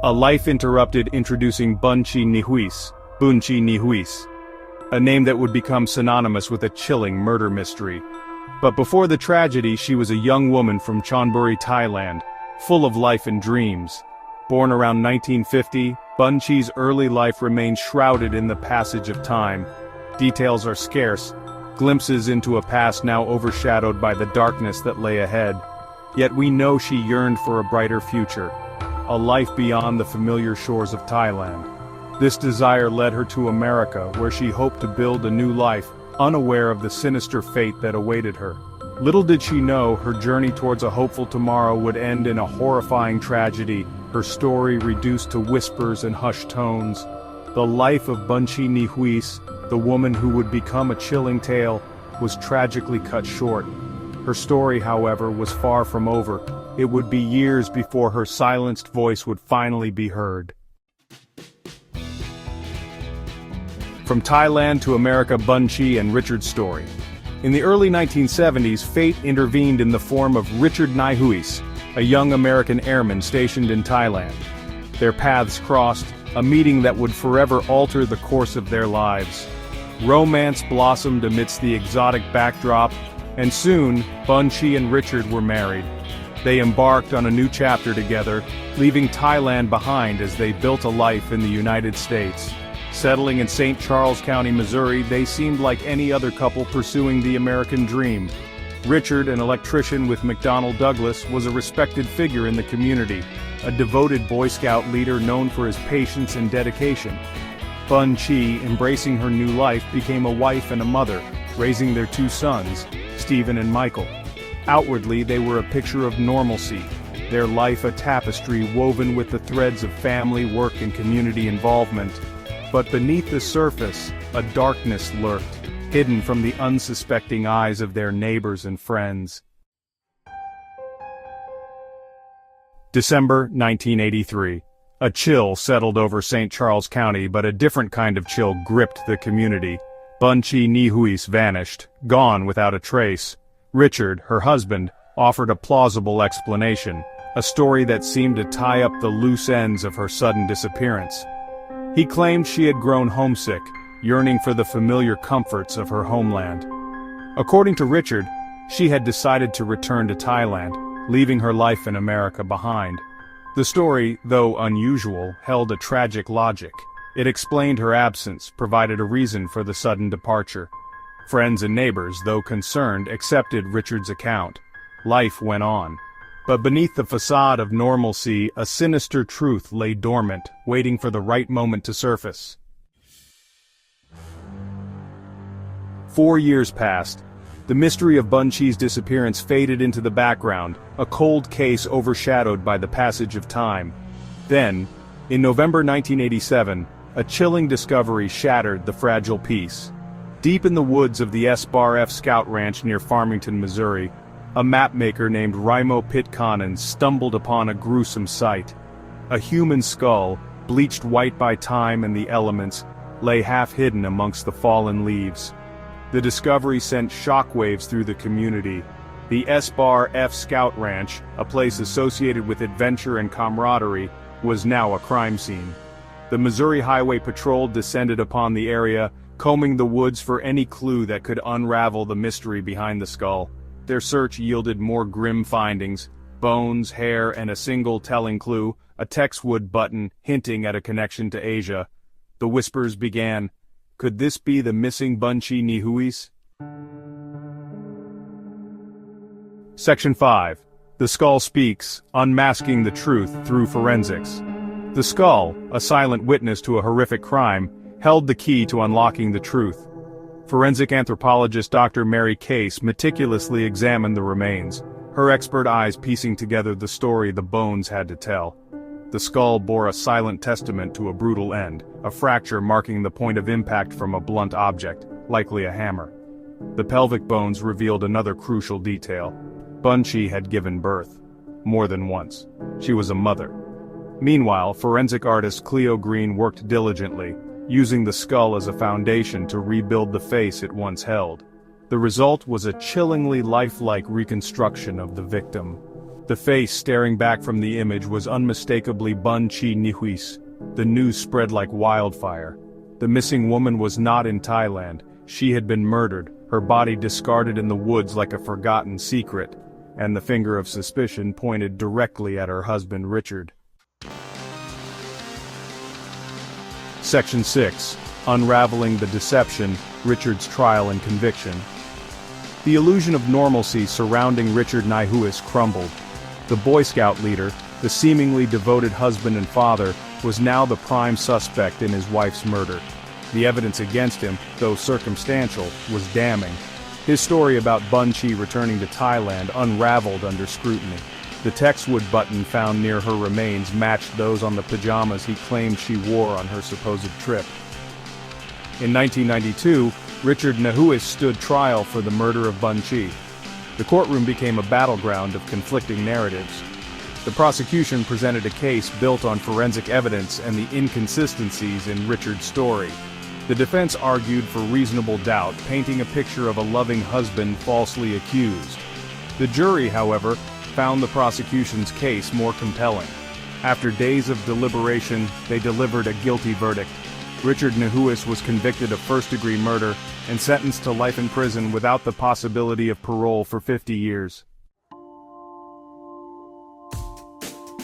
A life interrupted introducing Bun Chee Nyhuis, Bun Chee Nyhuis, a name that would become synonymous with a chilling murder mystery. But before the tragedy, she was a young woman from Chonburi, Thailand, full of life and dreams. Born around 1950, Bun Chee's early life remained shrouded in the passage of time. Details are scarce, glimpses into a past now overshadowed by the darkness that lay ahead. Yet we know she yearned for a brighter future, a life beyond the familiar shores of Thailand. This desire led her to America, where she hoped to build a new life, unaware of the sinister fate that awaited her. Little did she know her journey towards a hopeful tomorrow would end in a horrifying tragedy, her story reduced to whispers and hushed tones. The life of Bun Chee Nyhuis, the woman who would become a chilling tale, was tragically cut short. Her story, however, was far from over. It would be years before her silenced voice would finally be heard. From Thailand to America, Bun Chee and Richard's story. In the early 1970s, fate intervened in the form of Richard Nyhuis, a young American airman stationed in Thailand. Their paths crossed, a meeting that would forever alter the course of their lives. Romance blossomed amidst the exotic backdrop, and soon, Bun Chee and Richard were married. They embarked on a new chapter together, leaving Thailand behind as they built a life in the United States. Settling in St. Charles County, Missouri, they seemed like any other couple pursuing the American dream. Richard, an electrician with McDonnell Douglas, was a respected figure in the community, a devoted Boy Scout leader known for his patience and dedication. Bun Chee, embracing her new life, became a wife and a mother, raising their two sons, Stephen and Michael. Outwardly, they were a picture of normalcy, their life a tapestry woven with the threads of family, work, and community involvement. But beneath the surface, a darkness lurked, hidden from the unsuspecting eyes of their neighbors and friends. December 1983. A chill settled over St. Charles County, but a different kind of chill gripped the community. Bun Chee Nyhuis vanished, gone without a trace. Richard, her husband, offered a plausible explanation, a story that seemed to tie up the loose ends of her sudden disappearance. He claimed she had grown homesick, yearning for the familiar comforts of her homeland. According to Richard, she had decided to return to Thailand, leaving her life in America behind. The story, though unusual, held a tragic logic. It explained her absence, provided a reason for the sudden departure. Friends and neighbors, though concerned, accepted Richard's account. Life went on. But beneath the facade of normalcy, a sinister truth lay dormant, waiting for the right moment to surface. 4 years passed. The mystery of Bun Chee's disappearance faded into the background, a cold case overshadowed by the passage of time. Then, in November 1987, a chilling discovery shattered the fragile peace. Deep in the woods of the S-Bar-F Scout Ranch near Farmington, Missouri, a mapmaker named Raimo Pitkanen stumbled upon a gruesome sight. A human skull, bleached white by time and the elements, lay half-hidden amongst the fallen leaves. The discovery sent shockwaves through the community. The S-Bar-F Scout Ranch, a place associated with adventure and camaraderie, was now a crime scene. The Missouri Highway Patrol descended upon the area, combing the woods for any clue that could unravel the mystery behind the skull. Their search yielded more grim findings: bones, hair, and a single telling clue, a textwood button hinting at a connection to Asia. The whispers began. Could this be the missing Bun Chee Nyhuis? Section 5. The Skull Speaks, Unmasking the Truth Through Forensics. The skull, a silent witness to a horrific crime, held the key to unlocking the truth. Forensic anthropologist Dr. Mary Case meticulously examined the remains, her expert eyes piecing together the story the bones had to tell. The skull bore a silent testament to a brutal end, a fracture marking the point of impact from a blunt object, likely a hammer. The pelvic bones revealed another crucial detail. Bun Chee had given birth. More than once. She was a mother. Meanwhile, forensic artist Cleo Green worked diligently, using the skull as a foundation to rebuild the face it once held. The result was a chillingly lifelike reconstruction of the victim. The face staring back from the image was unmistakably Bun Chee Nyhuis. The news spread like wildfire. The missing woman was not in Thailand. She had been murdered, her body discarded in the woods like a forgotten secret, and the finger of suspicion pointed directly at her husband Richard. Section 6. Unraveling the deception, Richard's trial and conviction. The illusion of normalcy surrounding Richard Nyhuis crumbled. The Boy Scout leader, the seemingly devoted husband and father, was now the prime suspect in his wife's murder. The evidence against him, though circumstantial, was damning. His story about Bun Chee returning to Thailand unraveled under scrutiny. The textwood button found near her remains matched those on the pajamas he claimed she wore on her supposed trip. In 1992, Richard Nyhuis stood trial for the murder of Bun Chee. The courtroom became a battleground of conflicting narratives. The prosecution presented a case built on forensic evidence and the inconsistencies in Richard's story. The defense argued for reasonable doubt, painting a picture of a loving husband falsely accused. The jury, however, found the prosecution's case more compelling. After days of deliberation, they delivered a guilty verdict. Richard Nyhuis was convicted of first-degree murder and sentenced to life in prison without the possibility of parole for 50 years.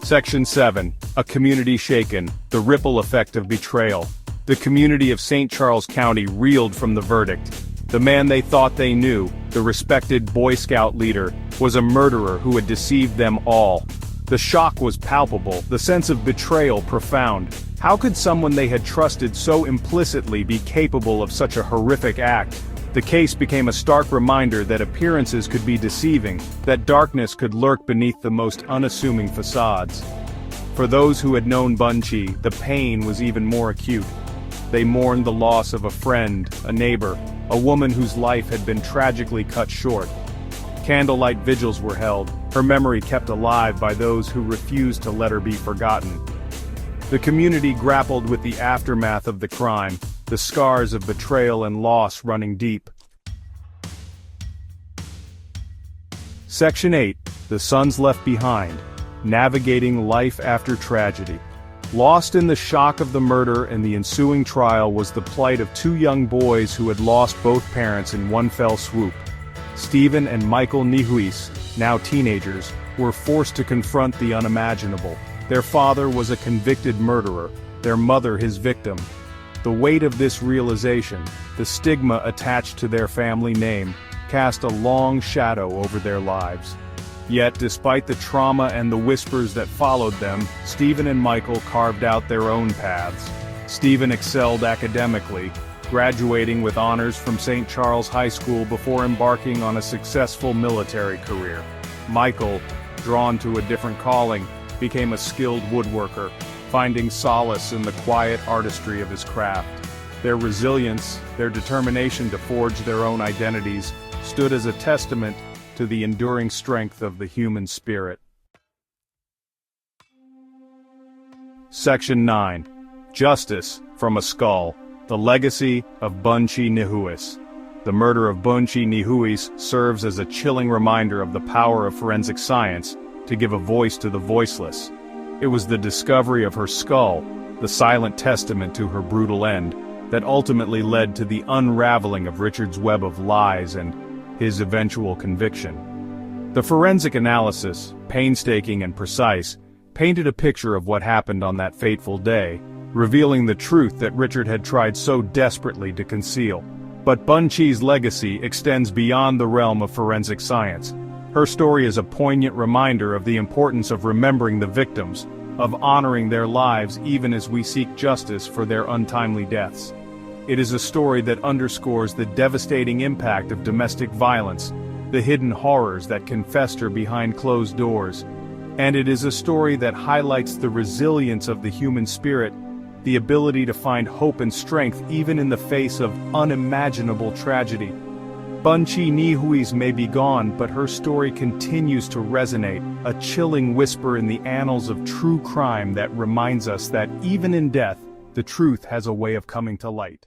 Section 7. A community shaken, the ripple effect of betrayal. The community of St. Charles County reeled from the verdict. The man they thought they knew, the respected Boy Scout leader, was a murderer who had deceived them all. The shock was palpable, the sense of betrayal profound. How could someone they had trusted so implicitly be capable of such a horrific act? The case became a stark reminder that appearances could be deceiving, that darkness could lurk beneath the most unassuming facades. For those who had known Bun Chee, the pain was even more acute. They mourned the loss of a friend, a neighbor, a woman whose life had been tragically cut short. Candlelight vigils were held, her memory kept alive by those who refused to let her be forgotten. The community grappled with the aftermath of the crime, the scars of betrayal and loss running deep. Section 8. The Sons Left Behind. Navigating Life After Tragedy. Lost in the shock of the murder and the ensuing trial was the plight of two young boys who had lost both parents in one fell swoop. Stephen and Michael Nyhuis, now teenagers, were forced to confront the unimaginable. Their father was a convicted murderer, their mother his victim. The weight of this realization, the stigma attached to their family name, cast a long shadow over their lives. Yet despite the trauma and the whispers that followed them, Stephen and Michael carved out their own paths. Stephen excelled academically, graduating with honors from St. Charles High School before embarking on a successful military career. Michael, drawn to a different calling, became a skilled woodworker, finding solace in the quiet artistry of his craft. Their resilience, their determination to forge their own identities, stood as a testament to the enduring strength of the human spirit. Section 9. Justice from a Skull. The Legacy of Bun Chee Nyhuis. The murder of Bun Chee Nyhuis serves as a chilling reminder of the power of forensic science to give a voice to the voiceless. It was the discovery of her skull, the silent testament to her brutal end, that ultimately led to the unraveling of Richard's web of lies and his eventual conviction. The forensic analysis, painstaking and precise, painted a picture of what happened on that fateful day, revealing the truth that Richard had tried so desperately to conceal. But Bun Chee's legacy extends beyond the realm of forensic science. Her story is a poignant reminder of the importance of remembering the victims, of honoring their lives even as we seek justice for their untimely deaths. It is a story that underscores the devastating impact of domestic violence, the hidden horrors that can fester behind closed doors. And it is a story that highlights the resilience of the human spirit, the ability to find hope and strength even in the face of unimaginable tragedy. Bun Chee Nyhuis may be gone, but her story continues to resonate, a chilling whisper in the annals of true crime that reminds us that even in death, the truth has a way of coming to light.